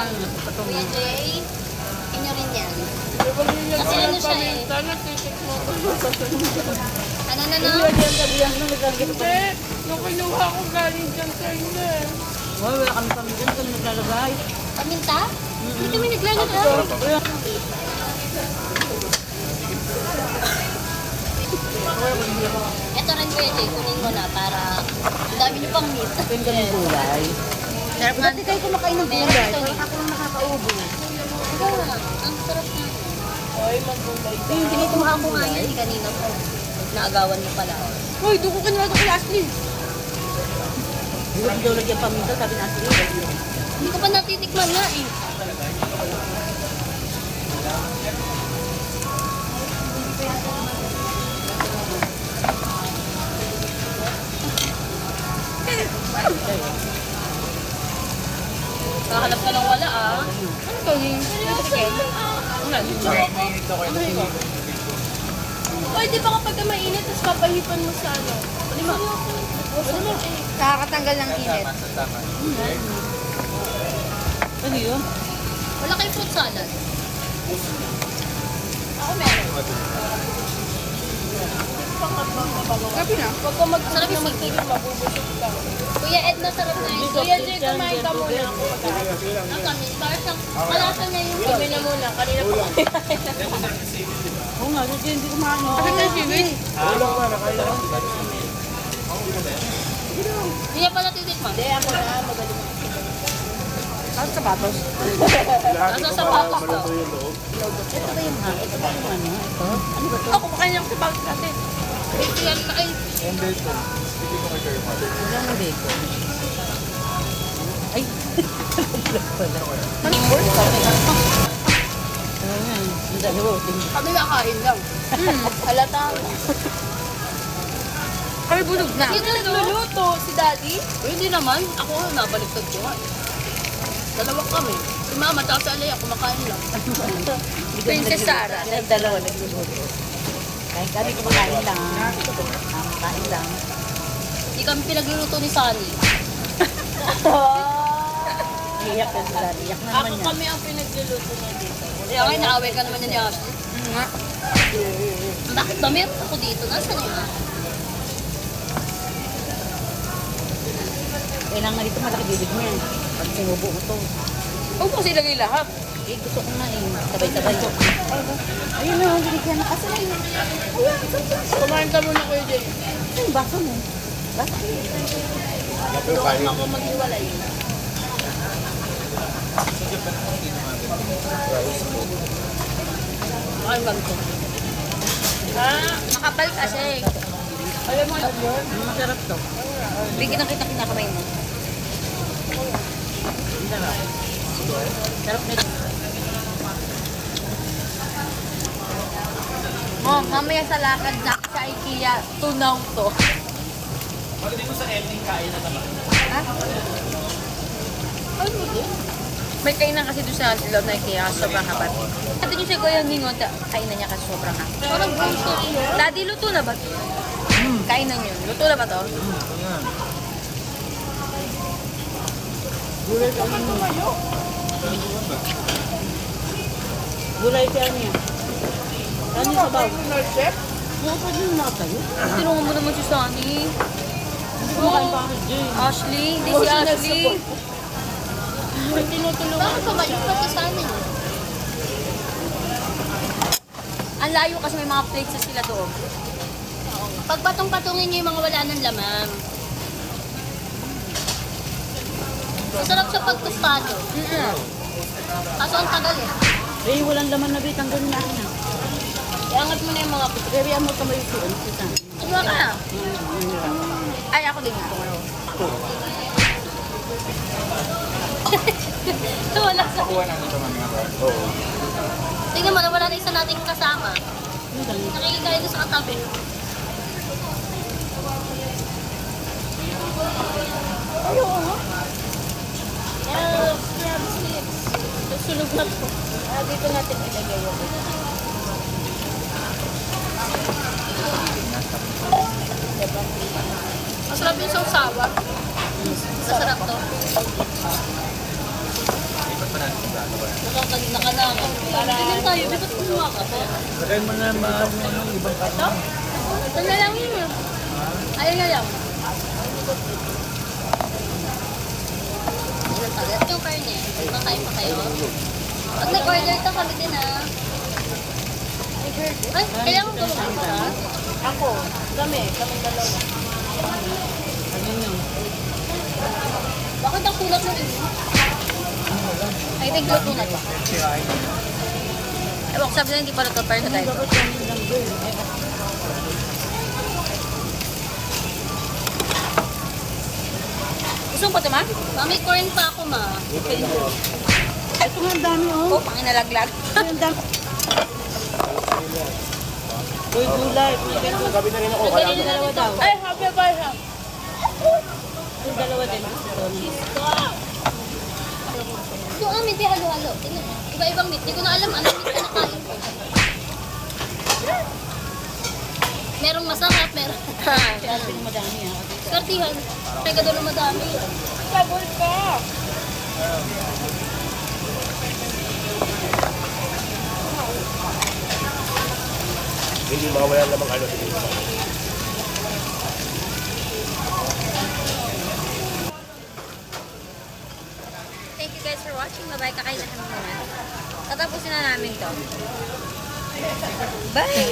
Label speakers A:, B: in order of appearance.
A: Kuya Jay, inyo rin yan. Kasi ano siya eh. Ano na no?
B: Hindi, nung kinuha ko galing dyan sa inyo eh.
C: Wala kami pamilya, kami naglalagay.
A: Paminta? Hindi kami naglalagay. Ito rin Kuya Jay, kunin mo na para ang dami niyo pang meat.
C: Pwede kami gulay.
A: Sarap nga.
C: Dati kayo kumakain ng
A: Meron
C: gulay.
A: ito eh.
C: Ako lang nakakaubo.
A: Ikaw nga, ang sarap nga.
B: Ay, magbulay ka.
A: Kinukuha ko nga yan kanina po. Naagawan mo pala.
B: Uy, doon ko kinuha ito kay Ashley.
C: Hindi ko daw lagyan paminta, sabi na sige.
A: Hindi ko pa natitikman nga eh. Kahanap ka ng wala ah.
B: Ano to yung chicken? Wala, Uy, di ba kapag mainit, tapos papahipan mo sa ano? Lima. Nakakatanggal ng init.
C: Ano yun?
A: Wala kayong fruit salad. Ako meron.
B: Gabi na. Huwag ka
A: Masarap yung
B: magtigil, mabubusog ka.
A: Kuya Ed, masarap na yun.
B: Kuya Jay, kumain ka muna ako pagkain.
A: Ang kami, stars ang malasa na yung
B: Gabi na muna, kanina pa kami.
C: Oo nga, kasi hindi ko maano.
B: Kasi na siwit.
A: Hindi niya pala titikman.
B: Hindi, ako na, magaling.
C: Ang sapatos.
A: Nasa sapatos daw.
C: Ito ba yung ito ba yung ano? Ito? Ano ba ito?
B: Ako, kumakain ako sa pangit natin.
A: Ito yan ka ay.
C: Wala na bacon. Ay!
B: Teamwork kami.
C: Ano yan? Ang dalawa.
B: Kami nakain lang. Halata. Kami bulog na.
A: Sino
B: nagluluto? Si Daddy?
A: Hindi naman. Ako nabaliktad ko nga. Dalawa kami. Si Mama at si Alea kumakain lang.
B: Princess Sarah.
C: Ang dalawa nagluluto. Kahit kami kumakain lang. Kumakain lang.
A: Hindi kami pinagluluto ni Sunny.
C: Iyak na sila. Iyak na naman
B: Ako
C: yan.
B: kami ang pinagluluto niya dito.
A: Kaya kayo naaway ka naman ni Ashley.
B: Nga.
A: Bakit ba meron ako dito? Nasaan yun?
C: Kailangan dito malaki bibig niya. Pag sinubo mo to.
B: Huwag mo kasi ilagay lahat.
C: Eh, gusto ko na eh. Sabay-sabay ko. Ayun na, binigyan na kasi na yun. Ayan,
B: Kumain ka muna, Kuya Jay.
C: ito yung baso mo. Baso mo.
B: Doon ako maghiwalay.
A: Ay, ganito.
B: Makapal kasi. Alam mo yun?
C: Masarap to.
A: Bigyan na kita kinakamay mo.
C: Masarap. Sarap na ito.
B: Oh, mamaya sa lakad na sa IKEA, tunaw to.
D: Pagdating mo sa ending, kain na naman.
B: Ha? Ano din? May kainan kasi doon sa loob na IKEA, sobrang habat. Ito yung si Kuya Ningon, kainan niya kasi sobrang habat.
A: Parang gusto.
B: Daddy, luto na ba? Kainan yun. Luto na ba to?
C: Gulay ka ano. Gulay ka niya. Ano sa baw? Oo, pwede yung nakatayo.
B: Tinungan mo naman si Sunny.
C: Hindi ko makain pa ako, Jay.
B: Ashley, hindi si Ashley.
A: Bakit ba mali pa si Sunny?
B: Ang layo kasi may mga plates na sila doon.
A: Pag patong-patungin niyo yung mga wala ng laman. Masarap siya pag tostado. Kaso ang tagal eh.
C: Eh, walang laman na bit. Tanggalin na akin.
A: Iangat mo na yung mga puto.
C: Pero yan mo kamay ko. Ano kita?
A: Ano ka?
B: Ay, ako din nga.
A: Wala sa...
D: Kuha natin ito mga Oo.
A: Tingnan mo, wala na isa nating kasama. Nakikikain doon sa katabi.
B: Ayun.
A: Crab sticks.
B: Susunog na to. Dito natin ilagay yun.
A: Masarap yung sausawa. Masarap to.
D: pa natin sa plato ko.
A: Nakanakaw. Tingin tayo, di ba't kumuha ka pa?
D: Lagay mo na yung ibang kato.
A: Ito na lang yun. Ayun na lang. Tagat yung karne. Makain pa kayo. Pag nag-order ka kami din Ay, kailangan tulungan pa ba?
C: Ako, kami dalawa. Ano yun?
A: Bakit ang kulat ng iba? Ay, nagluto na ba?
B: Ewan ko sabi na hindi pa nagka-prepare sa diet.
C: Bakit kami lang doon?
B: Gusto mo pa ito, ma?
A: Mami, corn pa ako, ma.
C: Ito nga ang dami oh.
B: Oh, panginalaglag.
C: Ito ang dami. Uy, gulay.
D: Gabi na rin ako.
C: Madali na dalawa daw.
A: Ay, happy birthday.
C: Yung dalawa din.
A: Ito ang meat, halo-halo. Tingnan mo. Iba-ibang meat. Di ko na alam anong meat na nakain ko. Merong masarap, meron.
C: Dati yung madami ha.
A: Kartihan. Kaya doon ang madami. Sabol ka!
D: Hindi makawalan lamang ano.
B: Thank you guys for watching. Bye-bye. Kakain na kami muna. Tatapusin na namin to. Bye!